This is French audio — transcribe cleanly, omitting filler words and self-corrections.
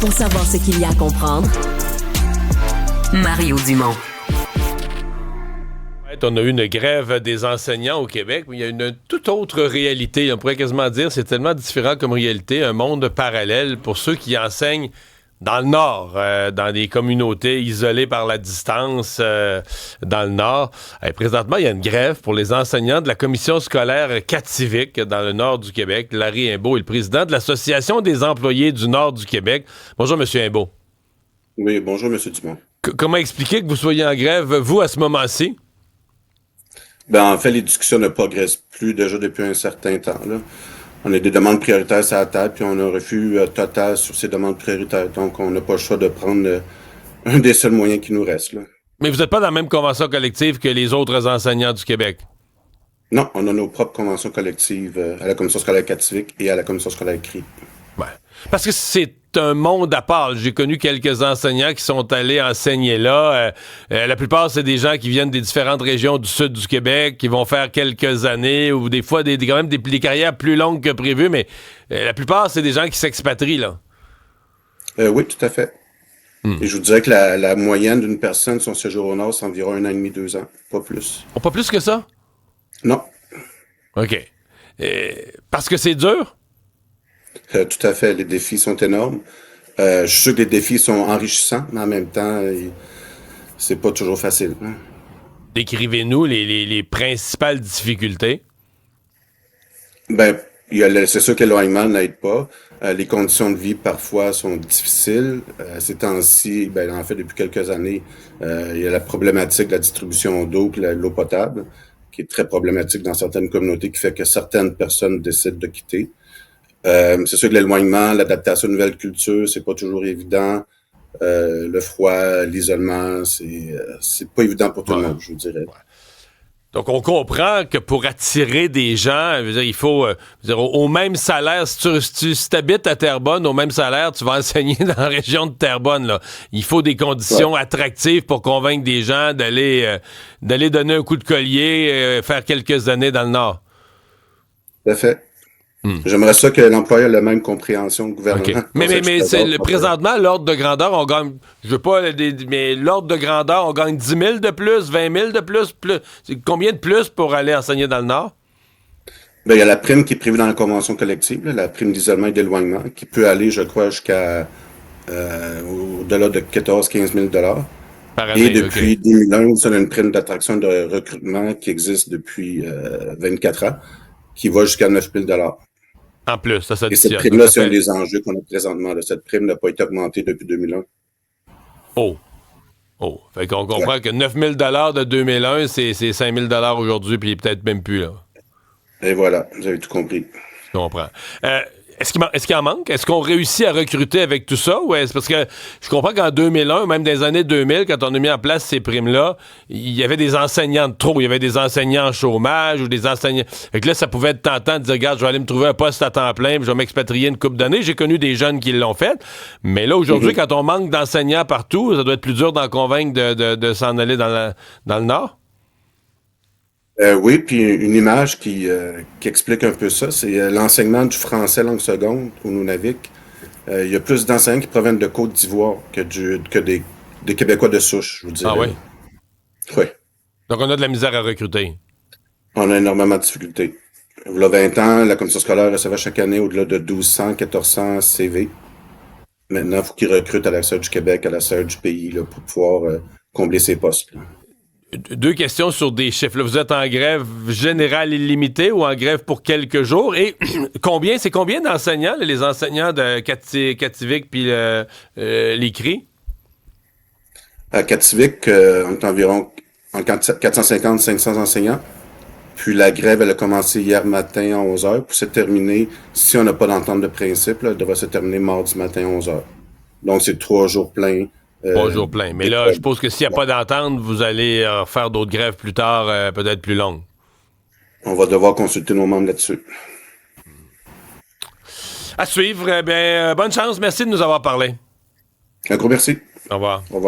Pour savoir ce qu'il y a à comprendre, Mario Dumont. On a eu une grève des enseignants au Québec, mais il y a une toute autre réalité. On pourrait quasiment dire c'est tellement différent comme réalité, un monde parallèle pour ceux qui enseignent dans le Nord, dans des communautés isolées par la distance dans le Nord. Présentement, il y a une grève pour les enseignants de la commission scolaire Kativik dans le Nord du Québec. Larry Imbeau est le président de l'Association des employés du Nord du Québec. Bonjour, M. Imbeau. Oui, bonjour, M. Dumont. Comment expliquer que vous soyez en grève, vous, à ce moment-ci? En fait, les discussions ne progressent plus déjà depuis un certain temps, là. On a des demandes prioritaires sur la table, puis on a un refus total sur ces demandes prioritaires. Donc, on n'a pas le choix de prendre un des seuls moyens qui nous restent, là. Mais vous n'êtes pas dans la même convention collective que les autres enseignants du Québec? Non, on a nos propres conventions collectives à la commission scolaire Kativik et à la commission scolaire CRI. Ouais. Parce que c'est un monde à part. J'ai connu quelques enseignants qui sont allés enseigner là. La plupart, c'est des gens qui viennent des différentes régions du sud du Québec, qui vont faire quelques années ou des fois quand même des carrières plus longues que prévu, mais la plupart, c'est des gens qui s'expatrient, là. Oui, tout à fait. Et je vous dirais que la moyenne d'une personne, son séjour au Nord, c'est environ 1 an et demi, 2 ans, pas plus. Oh, pas plus que ça? Non. OK. Parce que c'est dur? Tout à fait. Les défis sont énormes. Je suis sûr que les défis sont enrichissants, mais en même temps, c'est pas toujours facile, hein. Décrivez-nous les principales difficultés. C'est sûr que l'éloignement n'aide pas. Les conditions de vie, parfois, sont difficiles. Ces temps-ci, en fait, depuis quelques années, il y a la problématique de la distribution d'eau et l'eau potable, qui est très problématique dans certaines communautés, qui fait que certaines personnes décident de quitter. C'est sûr que l'éloignement, l'adaptation à une nouvelle culture, c'est pas toujours évident. Le froid, l'isolement, c'est pas évident pour tout le monde, je vous dirais. Ouais. Donc, on comprend que pour attirer des gens, je veux dire, il faut au même salaire, si tu habites à Terrebonne, au même salaire, tu vas enseigner dans la région de Terrebonne, là. Il faut des conditions attractives pour convaincre des gens d'aller donner un coup de collier, faire quelques années dans le Nord. Tout à fait. J'aimerais ça que l'employeur ait la même compréhension que le gouvernement. Okay. Mais présentement, l'ordre de grandeur, on gagne, je veux pas, mais l'ordre de grandeur, on gagne 10 000 de plus, 20 000 de plus. C'est combien de plus pour aller enseigner dans le Nord? Il y a la prime qui est prévue dans la convention collective, là, la prime d'isolement et d'éloignement, qui peut aller, je crois, jusqu'à au-delà de 14-15 000 par année. Et depuis 2001, on a une prime d'attraction de recrutement qui existe depuis 24 ans, qui va jusqu'à 9 000 En plus, ça Et cette prime-là, c'est un des enjeux qu'on a présentement. Là. Cette prime n'a pas été augmentée depuis 2001. Oh! Fait qu'on comprend que 9 000 de 2001, c'est 5 000 aujourd'hui, puis peut-être même plus, là. Et voilà, vous avez tout compris. Je comprends. Est-ce qu'il en manque? Est-ce qu'on réussit à recruter avec tout ça? Ou est-ce parce que je comprends qu'en 2001, même des années 2000, quand on a mis en place ces primes-là, il y avait des enseignants de trop. Il y avait des enseignants en chômage ou des enseignants... Fait que là, ça pouvait être tentant de dire, regarde, je vais aller me trouver un poste à temps plein, puis je vais m'expatrier une couple d'années. J'ai connu des jeunes qui l'ont fait. Mais là, aujourd'hui, quand on manque d'enseignants partout, ça doit être plus dur d'en convaincre de s'en aller dans le Nord? Oui, puis une image qui explique un peu ça, c'est l'enseignement du français langue seconde au Nunavik. Il y a plus d'enseignants qui proviennent de Côte d'Ivoire que des Québécois de souche, je vous dirais. Ah oui? Oui. Donc, on a de la misère à recruter. On a énormément de difficultés. Il y a 20 ans, la commission scolaire recevait chaque année au-delà de 1200, 1400 CV. Maintenant, il faut qu'ils recrutent à la SER du Québec, à la SER du pays, là, pour pouvoir combler ces postes, là. Deux questions sur des chiffres. Là, vous êtes en grève générale illimitée ou en grève pour quelques jours? Et c'est combien d'enseignants, là, les enseignants de Kativik puis les CRI? À Kativik, on est environ 450-500 enseignants. Puis la grève, elle a commencé hier matin à 11h pour se terminer, si on n'a pas d'entente de principe, là, elle devrait se terminer mardi matin à 11h. Donc c'est 3 jours pleins. 3 jours pleins. Mais là, je suppose que s'il n'y a pas d'entente, vous allez faire d'autres grèves plus tard, peut-être plus longues. On va devoir consulter nos membres là-dessus. À suivre. Bonne chance. Merci de nous avoir parlé. Un gros merci. Au revoir. Au revoir.